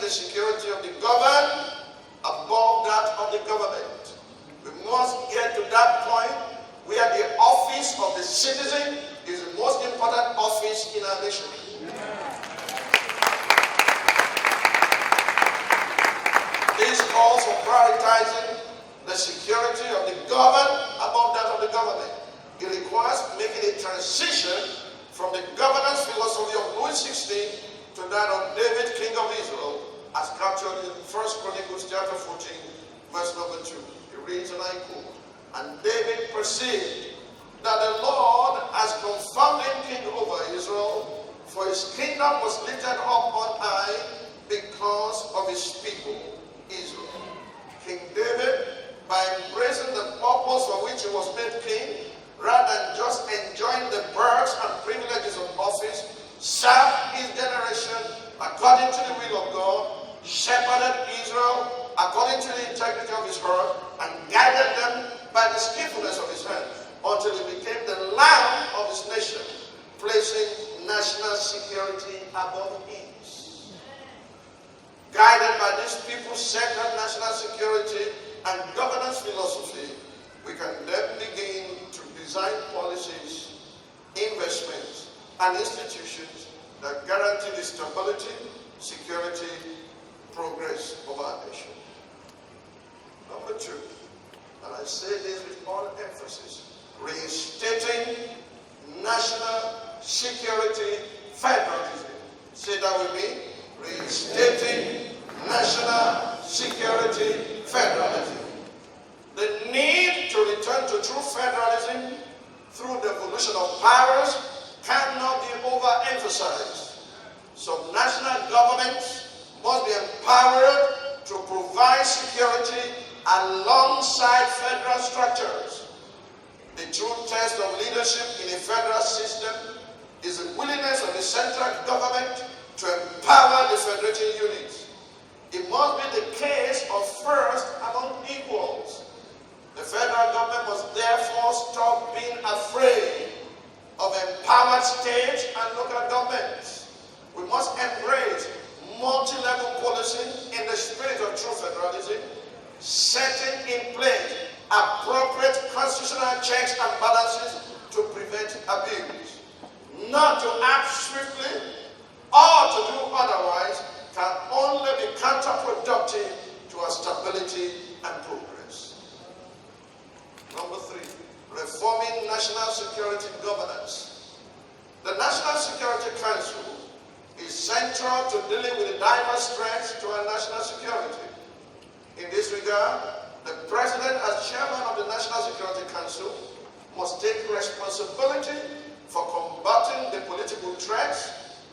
the security of the governed above that of the government. We must get to that point where the office of the citizen is the most important office in our nation. This calls for prioritizing the security of the governed above that of the government. It requires making a transition from the governance philosophy of Louis XVI to that of David, king of Israel, as captured in 1 Chronicles chapter 14, verse number 2. It reads, and I quote, "And David perceived that the Lord has confirmed him king over Israel, for his kingdom was lifted up on high because of his people, Israel." King David, by embracing the purpose for which he was made king, rather than just enjoying the perks and privileges of office, served his generation according to the will of God, shepherded Israel according to the integrity of his heart, and guided them by the skillfulness of his hand, until he became the lamb of his nation, placing national security above ease. Guided by this people-centered national security and governance philosophy, we can then begin to design policies, investments, and institutions that guarantee the stability, security, progress of our nation. Number 2, and I say this with all emphasis, reinstating national security federalism. Say that with me. Reinstating national security federalism. The need to return to true federalism through the evolution of powers cannot be overemphasized. So national governments must be empowered to provide security alongside federal structures. The true test of leadership in a federal system is the willingness of the central government to empower the federating units. It must be the case of first among equals. The federal government must therefore stop being afraid of empowered state and local governments. We must embrace multi-level policy in the spirit of true federalism, setting in place appropriate constitutional checks and balances to prevent abuse. Not to act swiftly or to do otherwise can only be counterproductive to our stability and progress. Number 3, reforming national security governance. The National Security Council is central to dealing with the diverse threats to our national security. In this regard, the President, as chairman of the National Security Council, must take responsibility for combating the political threats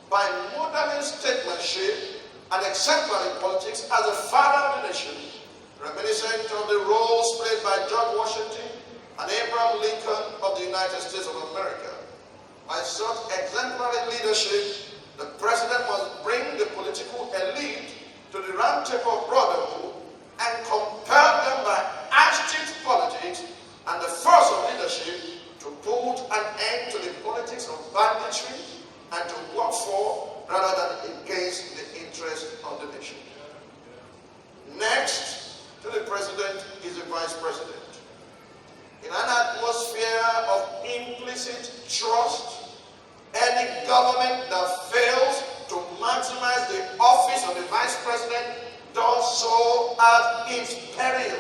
by modeling statesmanship and exemplary politics as a father of the nation, reminiscent of the roles played by George Washington and Abraham Lincoln of the United States of America. By such exemplary leadership, the President must bring the political elite to the round table of brotherhood and compel them by astute politics and the force of leadership to put an end to the politics of banditry and to work for rather than against the interest of the nation. Next to the President is the Vice President. In an atmosphere of implicit trust, any government that fails to maximize the office of the Vice President does so at its peril.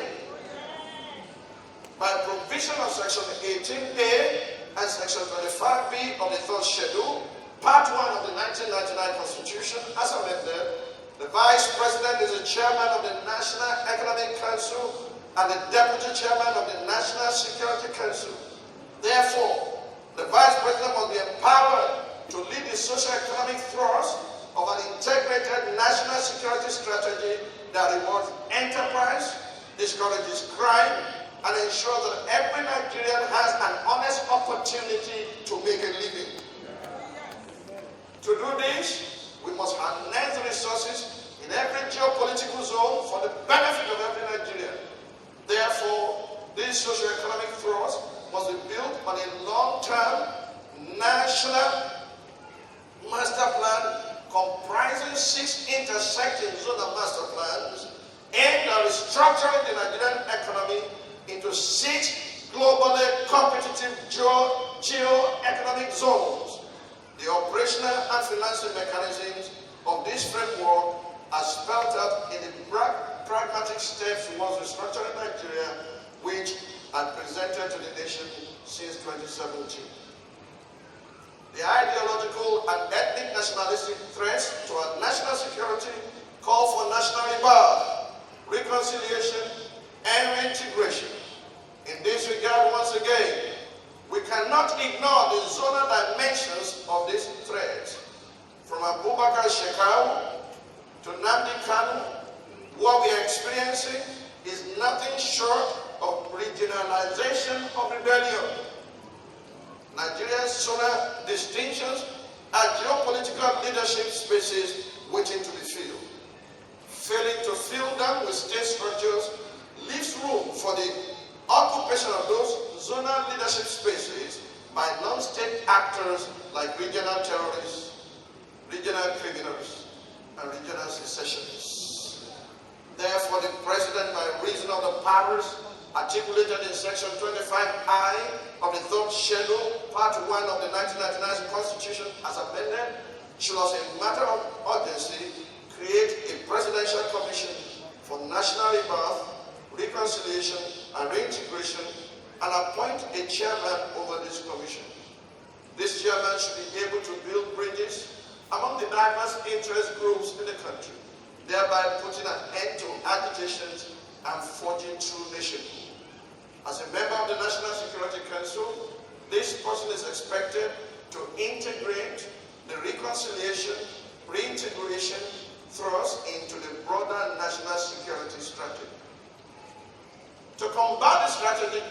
By provision of Section 18A and Section 25B of the 3rd Schedule, Part 1 of the 1999 Constitution, as amended, the Vice President is the Chairman of the National Economic Council and the Deputy Chairman of the National Security Council. Therefore, the Vice President must be empowered to lead the socio-economic thrust of an integrated national security strategy that rewards enterprise, discourages crime, and ensures that every Nigerian has an honest opportunity to make a living. To do this, we must harness the resources in every geopolitical zone for the benefit of every Nigerian. Therefore, this socio-economic thrust must be built on a long-term national master plan comprising 6 intersecting zonal master plans aimed at restructuring the Nigerian economy into 6 globally competitive geo-economic zones. The operational and financing mechanisms of this framework are spelled out in the pragmatic steps towards restructuring Nigeria, which are presented to the nation since 2017. The ideological and ethnic nationalistic threats to our national security call for national rebirth, reconciliation, and reintegration. In this regard, once again, we cannot ignore the zonal dimensions of these threats. From Bakare'S to Nnamdi Kanu, what we are experiencing is nothing short of regionalization of rebellion. Nigeria's zonal distinctions are geopolitical leadership spaces waiting to be filled. Failing to fill them with state structures leaves room for the occupation of those zonal leadership spaces by non-state actors like regional terrorists, regional criminals, and regional secessionists. Therefore, the President, by reason of the powers articulated in Section 25I of the 3rd Schedule, Part 1 of the 1999 Constitution as amended, should as a matter of urgency create a presidential commission for national rebirth, reconciliation, and reintegration, and appoint a chairman over this commission. This chairman should be able to build bridges among the diverse interest groups in the country, thereby putting an end to agitations and forging true nationhood. As a member of the National Security Council, this person is expected to integrate the reconciliation, reintegration thrust into the broader national security strategy. To combat the strategic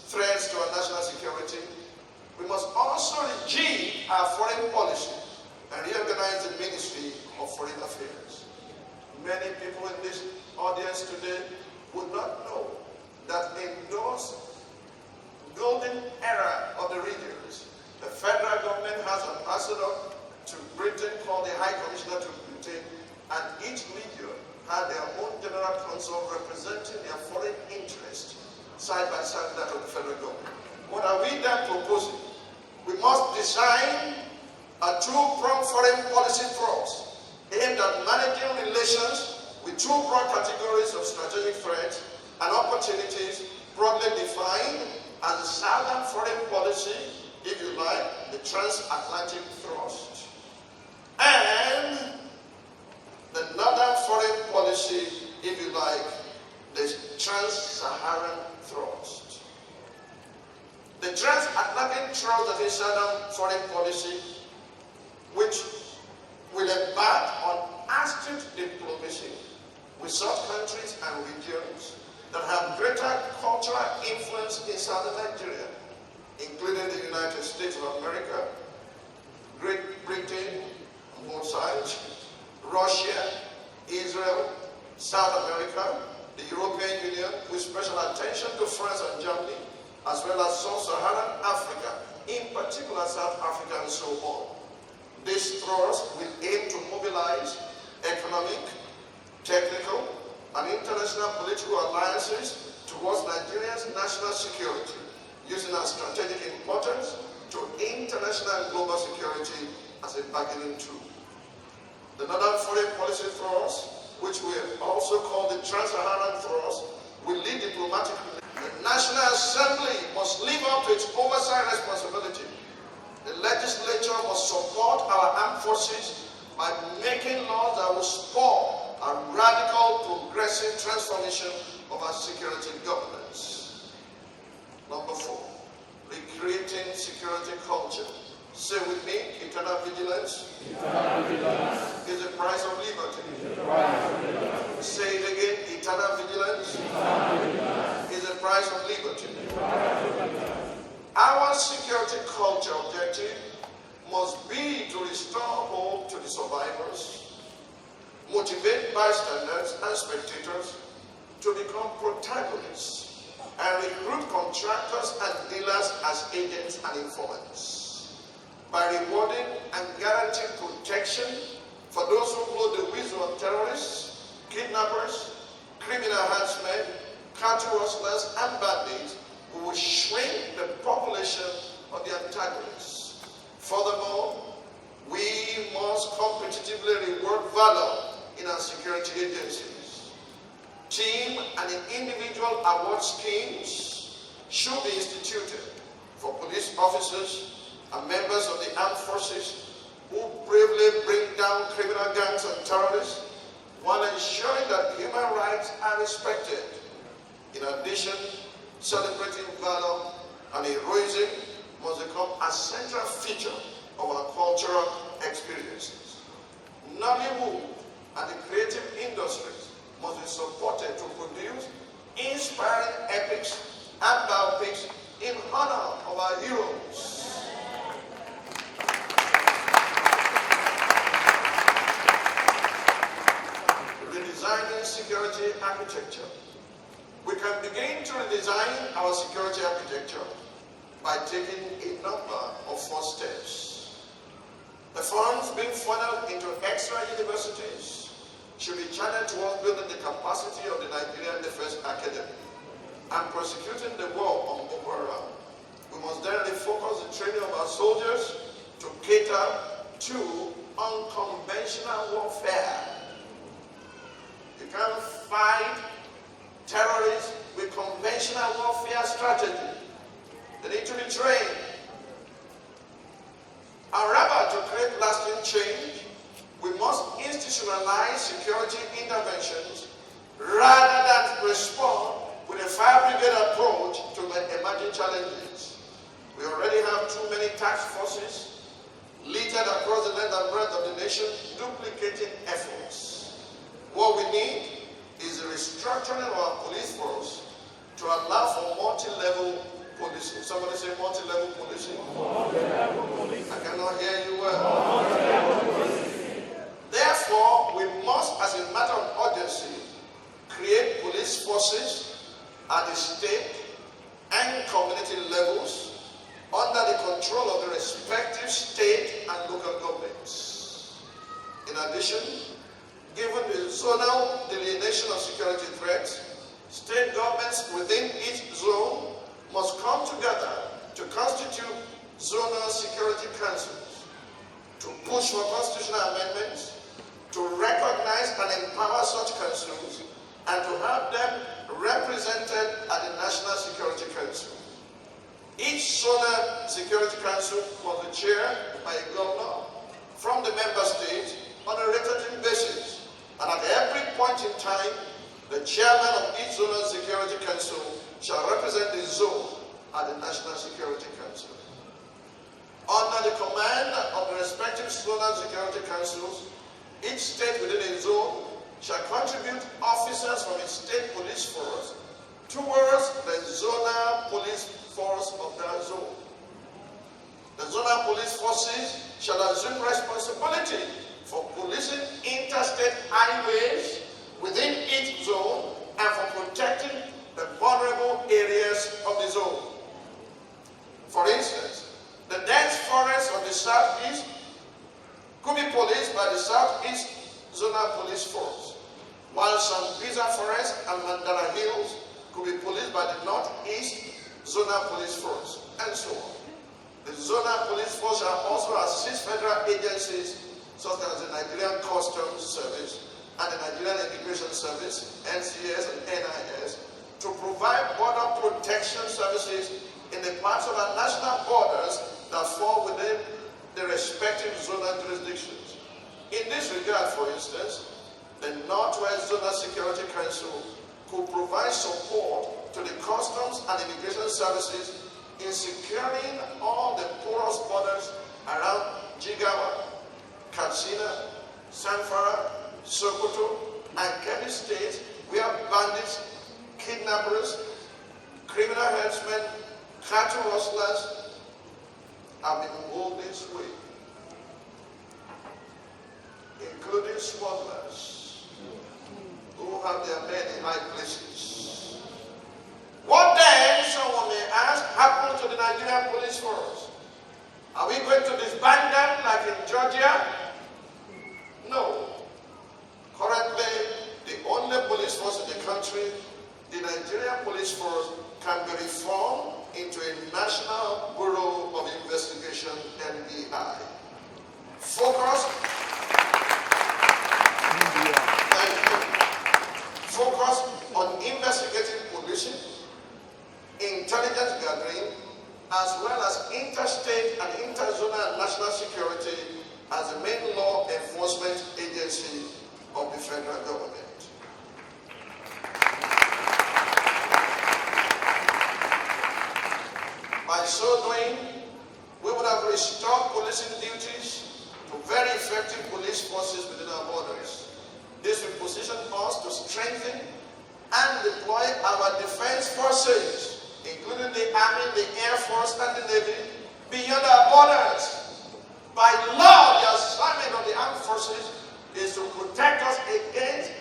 threats to our national security, we must also rejig our foreign policy and reorganize the Ministry of Foreign Affairs. Many people in this audience today would not know that in those golden era of the regions, the federal government has an ambassador to Britain called the High Commissioner to Britain, and each region had their own general counsel representing their foreign interest side by side with that of the federal government. What are we then proposing? We must design a two-pronged foreign policy thrust aimed at managing relations with two broad categories of strategic threats and opportunities broadly defined as the Southern foreign policy, if you like, the transatlantic thrust, and the Northern foreign policy, if you like, the trans-Saharan thrust. The transatlantic thrust that is Southern foreign policy, which will embark on astute diplomacy with such countries and regions that have greater cultural influence in southern Nigeria, including the United States of America, Great Britain on both sides, Russia, Israel, South America, the European Union, with special attention to France and Germany, as well as sub-Saharan Africa, in particular South Africa and so on. This thrust will aim to mobilize economic, technical, and international political alliances towards Nigeria's national security, using our strategic importance to international and global security as a bargaining tool. The Northern foreign policy thrust, which we also call the Trans-Saharan thrust, will lead diplomatically. The National Assembly must live up to its oversight responsibility. The legislature must support our armed forces by making laws that will spur a radical, progressive transformation of our security governance. Number 4, recreating security culture. Say with me, eternal vigilance, is the price of liberty. Say it again, eternal vigilance, is the price of liberty. Our security culture objective must be to restore hope to the survivors, motivate bystanders and spectators to become protagonists, and recruit contractors and dealers as agents and informants. By rewarding and guaranteeing protection For those who blow the whistle on terrorists, kidnappers, criminal herdsmen, cattle rustlers, and bandits, we will shrink the population of the antagonists. Furthermore, we must competitively reward valor in our security agencies. Team and individual award schemes should be instituted for police officers and members of the armed forces who bravely bring down criminal gangs and terrorists while ensuring that human rights are respected. In addition, celebrating valor and heroism must become a central feature of our cultural experiences. Nollywood and the creative industries must be supported to produce inspiring epics and biopics in honor of our heroes. Redesigning security architecture. We can begin to redesign our security architecture by taking a number of first steps. The funds being funneled into extra universities should be channeled towards building the capacity of the Nigerian Defense Academy and prosecuting the war on Boko Haram. We must then refocus the training of our soldiers to cater to unconventional warfare. You can't fight terrorists with conventional warfare strategy. They need to be trained. However, to create lasting change, we must institutionalize security interventions rather than respond with a fire brigade approach to the emerging challenges. We already have too many task forces littered across the length and breadth of the nation, duplicating efforts. What we need is the restructuring of our police force to allow for multi-level policing. Somebody say multi-level policing. I cannot hear you well. Therefore, we must, as a matter of urgency, create police forces at the state and community levels under the control of the respective state and local governments. In addition, given the zonal delineation of security threats, state governments within each zone must come together to constitute zonal security councils, to push for constitutional amendments, to recognize and empower such councils, and to have them represented at the National Security Council. Each zonal security council must be chaired by a governor from the member state on a rotating basis, and at every point in time, the chairman of each zonal security council shall represent the zone at the National Security Council. Under the command of the respective zonal security councils, each state within a zone shall contribute officers from its state police force towards the zonal police force of that zone. The zonal police forces shall assume responsibility for policing interstate highways within each zone and for protecting the vulnerable areas of the zone. For instance, the dense forests of the southeast could be policed by the Southeast Zonal Police Force, while Sambisa Forest and Mandara Hills could be policed by the Northeast Zonal Police Force, and so on. The Zonal Police Force shall also assist federal agencies such as the Nigerian Customs Service and the Nigerian Immigration Service, NCS and NIS, to provide border protection services in the parts of our national borders that fall within the respective zonal jurisdictions. In this regard, for instance, the Northwest Zonal Security Council could provide support to the customs and immigration services in securing all the porous borders around Jigawa, Katsina, Zamfara, Sokoto, and Kebbi states where bandits, kidnappers, criminal herdsmen, cattle rustlers have been moved this way, including smugglers who have their men in high places. What then, someone may ask, happened to the Nigerian police force? Are we going to disband them like in Georgia? No. country, the Nigerian Police Force can be reformed into a National Bureau of Investigation, NBI. Focus on investigating policing, intelligence gathering, as well as interstate and interzonal and national security as the main law enforcement agency of the federal government. By so doing, we would have restored policing duties to very effective police forces within our borders. This will position us to strengthen and deploy our defense forces, including the Army, the Air Force, and the Navy, beyond our borders. By law, the assignment of the armed forces is to protect us against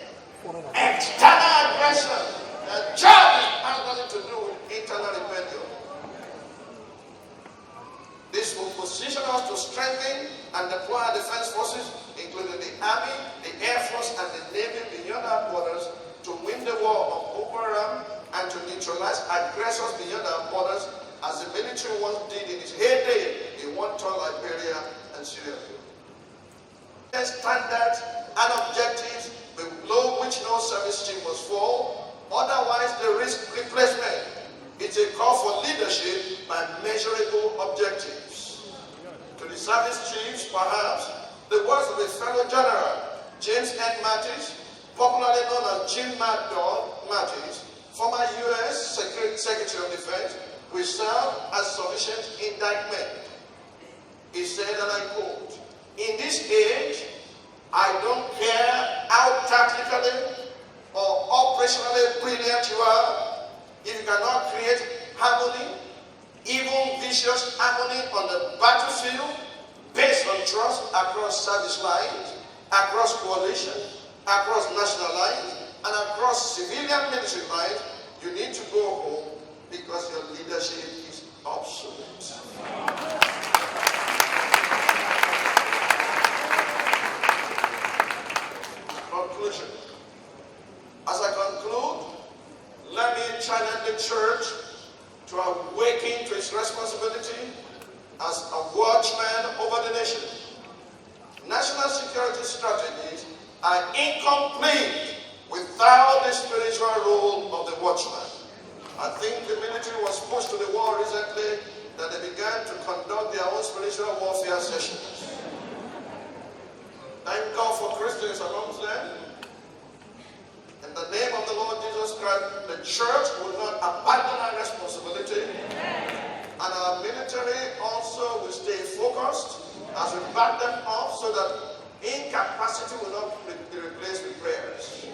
external aggression. The job has nothing to do with internal rebellion. This will position us to strengthen and deploy our defense forces, including the Army, the Air Force, and the Navy beyond our borders, to win the war of Boko Haram and to neutralize aggressors beyond our borders, as the military once did in its heyday in war-torn Liberia and Syria. Standards and objectives below which no service team must fall, otherwise they risk replacement. It's a call for leadership by measurable objectives. To the service chiefs, perhaps, the words of a fellow general, James N. Mattis, popularly known as Jim Mad Dog Mattis, former U.S. Secretary of Defense, will serve as sufficient indictment. He said, and I quote, "In this age, I don't care how tactically or operationally brilliant you are, if you cannot create harmony, even vicious harmony on the battlefield, based on trust across service lines, across coalitions, across national lines, and across civilian military lines, you need to go home because your leadership is obsolete." Conclusion. As I conclude, let me challenge the church to awaken to its responsibility as a watchman over the nation. National security strategies are incomplete without the spiritual role of the watchman. I think the military was pushed to the wall recently that they began to conduct their own spiritual warfare sessions. Thank God for Christians amongst them. In the name of the Lord Jesus Christ, the church will not abandon our responsibility. And our military also will stay focused as we back them up so that incapacity will not be replaced with prayers.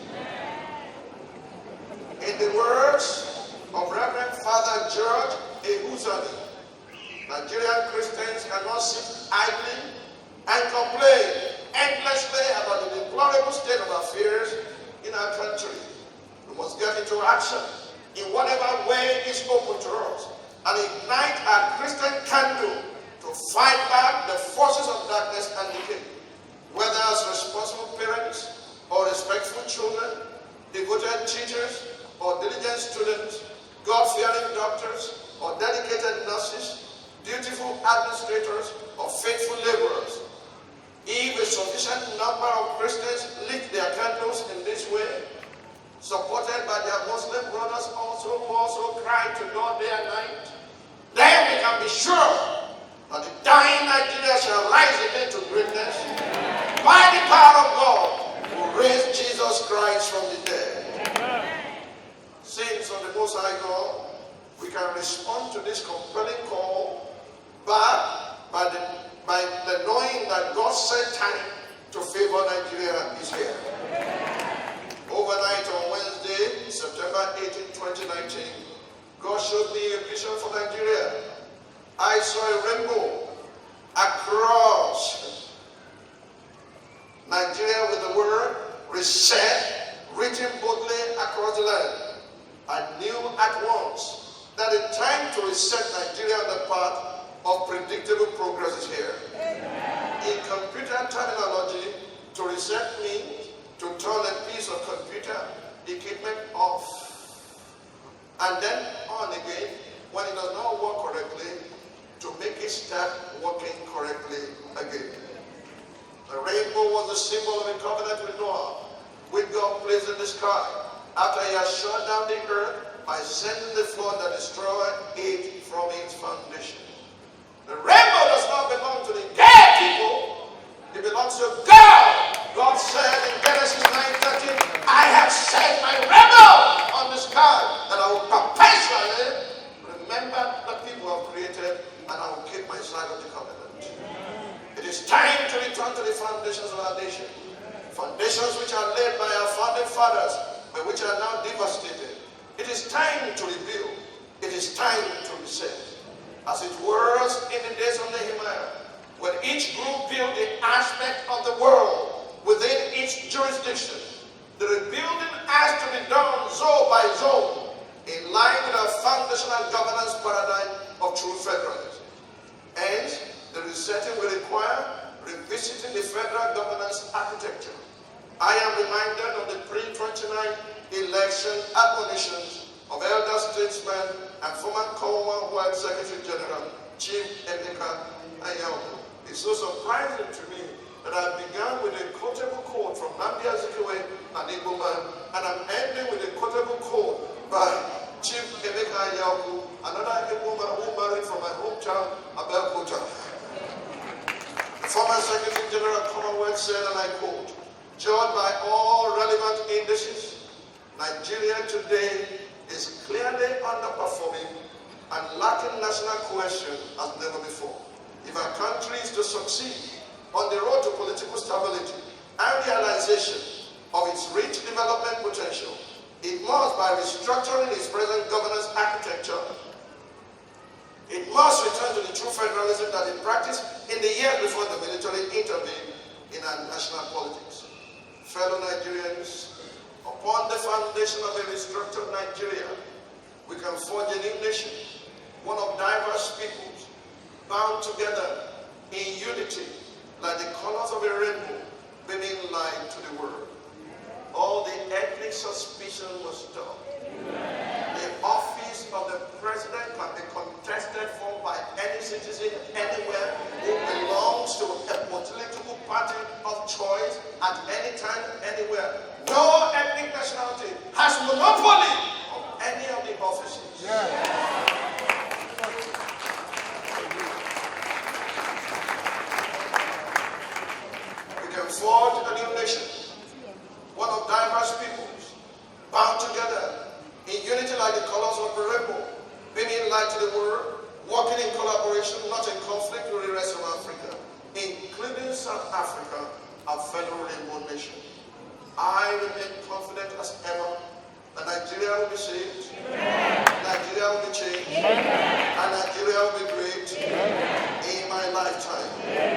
In the words of Reverend Father George Ehuzani, Nigerian Christians cannot sit idly and complain endlessly about the deplorable state of affairs in our country. We must get into action in whatever way is open to us and ignite our Christian candle to fight back the forces of darkness and decay. Whether as responsible parents or respectful children, devoted teachers or diligent students, God-fearing doctors or dedicated nurses, dutiful administrators or faithful laborers. If a sufficient number of Christians lit their candles in this way, supported by their Muslim brothers also who also cry to God day and night, then we can be sure that the dying Nigeria shall rise again to greatness by the power of God who raised Jesus Christ from the dead. Saints of the Most High God, we can respond to this compelling call back by the knowing that God's set time to favor Nigeria is here. Overnight on Wednesday, September 18, 2019, God showed me a vision for Nigeria. I saw a rainbow across Nigeria with the word reset written boldly across the land. I knew at once that the time to reset Nigeria on the path of predictable progress is here. In computer terminology, to reset means to turn a piece of computer equipment off. And then on again, when it does not work correctly, to make it start working correctly again. The rainbow was the symbol of a covenant with Noah, which God placed in the sky after he had shut down the earth by sending the flood that destroyed it from its foundation. The rainbow does not belong to the gay people. It belongs to God. God said in Genesis 9:13, I have set my rainbow on the sky, and I will perpetually remember the people I have created, and I will keep my side of the covenant. It is time to return to the foundations of our nation. Foundations which are laid by our founding fathers, but which are now devastated. It is time to rebuild. It is time to reset. As it was in the days of Nehemiah, when each group built the aspect of the world within its jurisdiction, the rebuilding has to be done zone by zone, in line with our foundational governance paradigm of true federalism. And the resetting will require revisiting the federal governance architecture. I am reminded of the pre-29 election admonitions of elder statesmen and former Commonwealth Secretary General Chief Emeka Anyanwu. It's so surprising to me that I began with a quotable quote from Nnamdi Azikiwe and Igbo man, and I'm ending with a quotable quote by Chief Emeka Anyanwu, another Igbo man who married from my hometown, Abeokuta. The former Secretary General Commonwealth said, and I quote, judged by all relevant indices, Nigeria today is clearly underperforming and lacking national cohesion as never before. If our country is to succeed on the road to political stability and realization of its rich development potential, it must, by restructuring its present governance architecture, it must return to the true federalism that it practiced in the years before the military intervened in our national politics. Fellow Nigerians, upon the foundation of a restructured Nigeria, we can forge a new nation, one of diverse peoples, bound together in unity, like the colors of a rainbow, bringing light to the world. All the ethnic suspicion was stop. The office of the president can be contested for by any citizen anywhere who belongs to a political party of choice at any time, anywhere. No ethnic nationality has monopoly of any of the offices. We can forge a new nation, one of diverse peoples, bound together in unity like the colors of the rainbow, bringing light to the world, working in collaboration, not in conflict with the rest of Africa, including South Africa, a fellow rainbow nation. I remain confident as ever that Nigeria will be saved, Nigeria will be changed, and Nigeria will be great in my lifetime.